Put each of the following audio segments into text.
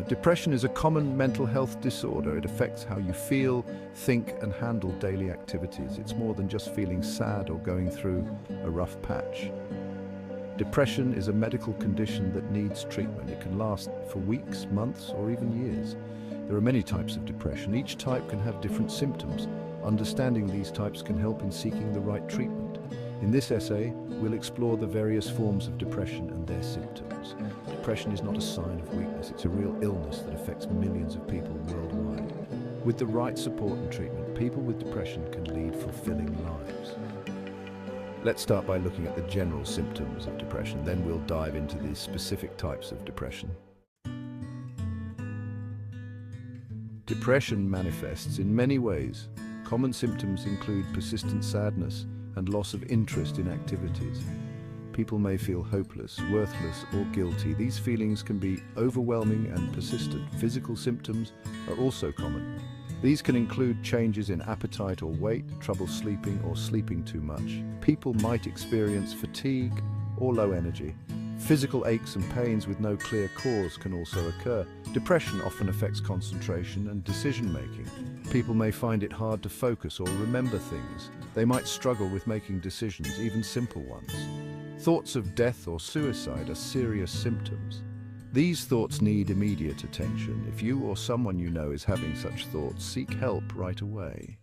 Depression is a common mental health disorder. It affects how you feel, think, and handle daily activities. It's more than just feeling sad or going through a rough patch. Depression is a medical condition that needs treatment. It can last for weeks, months, or even years. There are many types of depression. Each type can have different symptoms. Understanding these types can help in seeking the right treatment. In this essay, we'll explore the various forms of depression and their symptoms. Depression is not a sign of weakness, it's a real illness that affects millions of people worldwide. With the right support and treatment, people with depression can lead fulfilling lives. Let's start by looking at the general symptoms of depression, then we'll dive into the specific types of depression. Depression manifests in many ways. Common symptoms include persistent sadness and loss of interest in activities. People may feel hopeless, worthless, or guilty. These feelings can be overwhelming and persistent. Physical symptoms are also common. These can include changes in appetite or weight, trouble sleeping, or sleeping too much. People might experience fatigue or low energy. Physical aches and pains with no clear cause can also occur. Depression often affects concentration and decision-making. People may find it hard to focus or remember things. They might struggle with making decisions, even simple ones. Thoughts of death or suicide are serious symptoms. These thoughts need immediate attention. If you or someone you know is having such thoughts, seek help right away.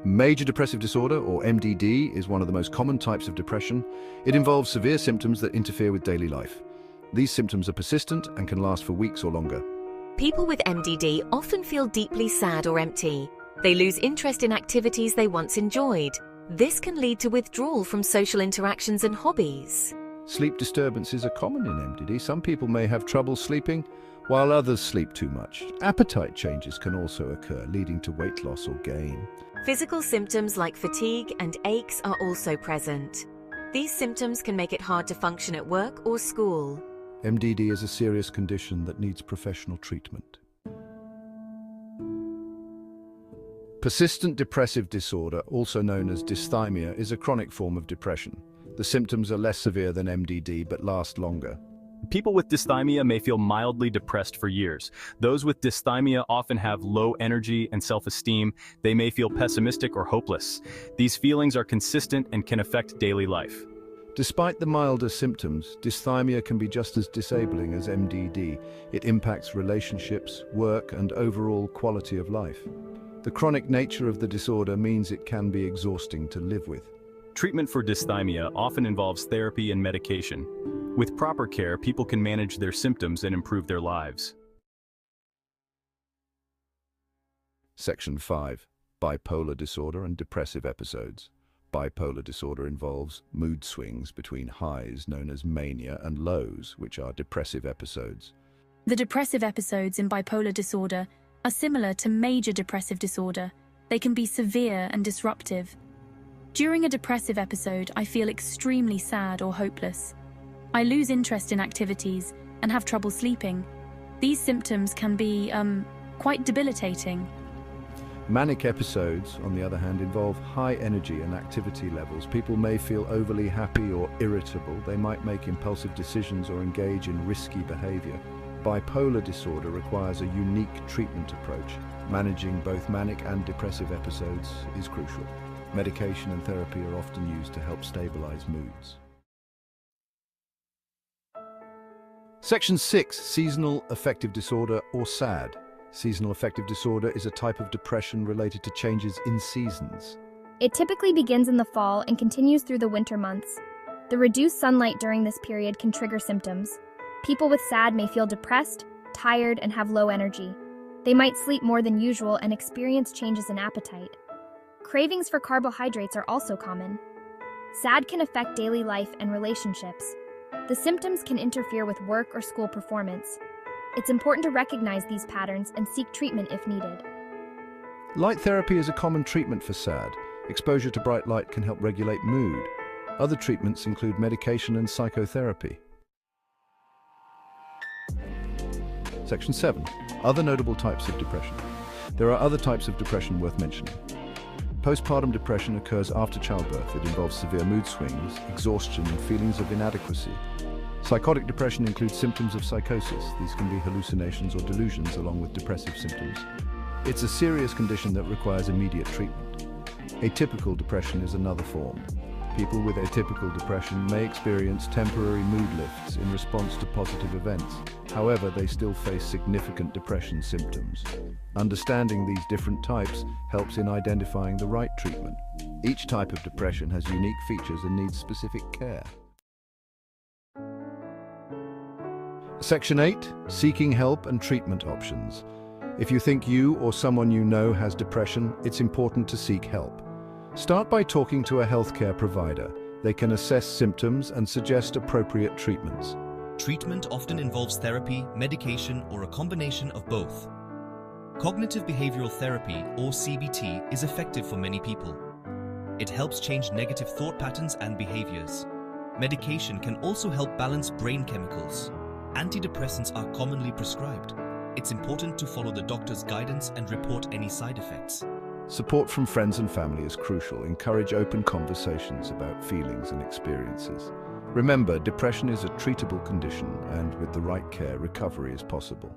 Major depressive disorder, or MDD, is one of the most common types of depression. It involves severe symptoms that interfere with daily life. These symptoms are persistent and can last for weeks or longer. People with MDD often feel deeply sad or empty. They lose interest in activities they once enjoyed. This can lead to withdrawal from social interactions and hobbies. Sleep disturbances are common in MDD. Some people may have trouble sleeping, while others sleep too much. Appetite changes can also occur, leading to weight loss or gain. Physical symptoms like fatigue and aches are also present. These symptoms can make it hard to function at work or school. MDD is a serious condition that needs professional treatment. Persistent depressive disorder, also known as dysthymia, is a chronic form of depression. The symptoms are less severe than MDD but last longer. People with dysthymia may feel mildly depressed for years. Those with dysthymia often have low energy and self-esteem. They may feel pessimistic or hopeless. These feelings are consistent and can affect daily life. Despite the milder symptoms, dysthymia can be just as disabling as MDD. It impacts relationships, work, and overall quality of life. The chronic nature of the disorder means it can be exhausting to live with. Treatment for dysthymia often involves therapy and medication. With proper care, people can manage their symptoms and improve their lives. Section 5. Bipolar disorder and depressive episodes. Bipolar disorder involves mood swings between highs, known as mania, and lows, which are depressive episodes. The depressive episodes in bipolar disorder are similar to major depressive disorder. They can be severe and disruptive. During a depressive episode, I feel extremely sad or hopeless. I lose interest in activities and have trouble sleeping. These symptoms can be, quite debilitating. Manic episodes, on the other hand, involve high energy and activity levels. People may feel overly happy or irritable. They might make impulsive decisions or engage in risky behavior. Bipolar disorder requires a unique treatment approach. Managing both manic and depressive episodes is crucial. Medication and therapy are often used to help stabilize moods. Section 6. Seasonal affective disorder, or SAD. Seasonal affective disorder is a type of depression related to changes in seasons. It typically begins in the fall and continues through the winter months. The reduced sunlight during this period can trigger symptoms. People with SAD may feel depressed, tired, and have low energy. They might sleep more than usual and experience changes in appetite. Cravings for carbohydrates are also common. SAD can affect daily life and relationships. The symptoms can interfere with work or school performance. It's important to recognize these patterns and seek treatment if needed. Light therapy is a common treatment for SAD. Exposure to bright light can help regulate mood. Other treatments include medication and psychotherapy. Section 7. Other notable types of depression. There are other types of depression worth mentioning. Postpartum depression occurs after childbirth. It involves severe mood swings, exhaustion, and feelings of inadequacy. Psychotic depression includes symptoms of psychosis. These can be hallucinations or delusions along with depressive symptoms. It's a serious condition that requires immediate treatment. Atypical depression is another form. People with atypical depression may experience temporary mood lifts in response to positive events. However, they still face significant depression symptoms. Understanding these different types helps in identifying the right treatment. Each type of depression has unique features and needs specific care. Section 8. Seeking help and treatment options. If you think you or someone you know has depression, it's important to seek help. Start by talking to a healthcare provider. They can assess symptoms and suggest appropriate treatments. Treatment often involves therapy, medication, or a combination of both. Cognitive behavioral therapy, or CBT, is effective for many people. It helps change negative thought patterns and behaviors. Medication can also help balance brain chemicals. Antidepressants are commonly prescribed. It's important to follow the doctor's guidance and report any side effects. Support from friends and family is crucial. Encourage open conversations about feelings and experiences. Remember, depression is a treatable condition, and with the right care, recovery is possible.